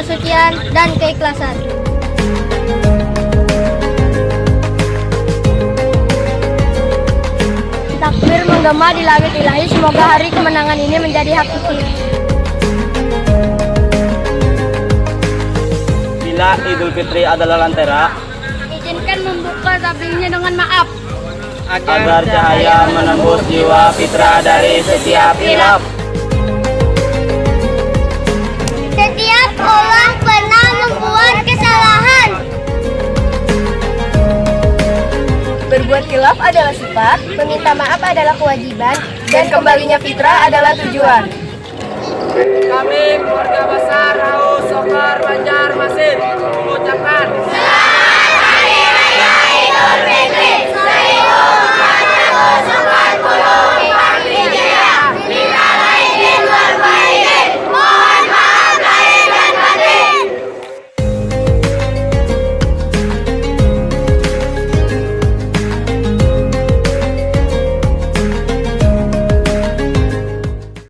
kesucian, dan keikhlasan. Takbir menggema di langit ilahi, semoga hari kemenangan ini menjadi hakiki. Bila Idul Fitri adalah lentera, Izinkan membuka tabirnya dengan maaf. agar cahaya menembus jiwa fitrah dari setiap hilaf. Setiap orang pernah membuat kesalahan. Berbuat khilaf adalah sifat, meminta maaf adalah kewajiban, dan kembalinya fitrah adalah tujuan. Kami keluarga besar Raus Sokar Banjarmasin mengucapkan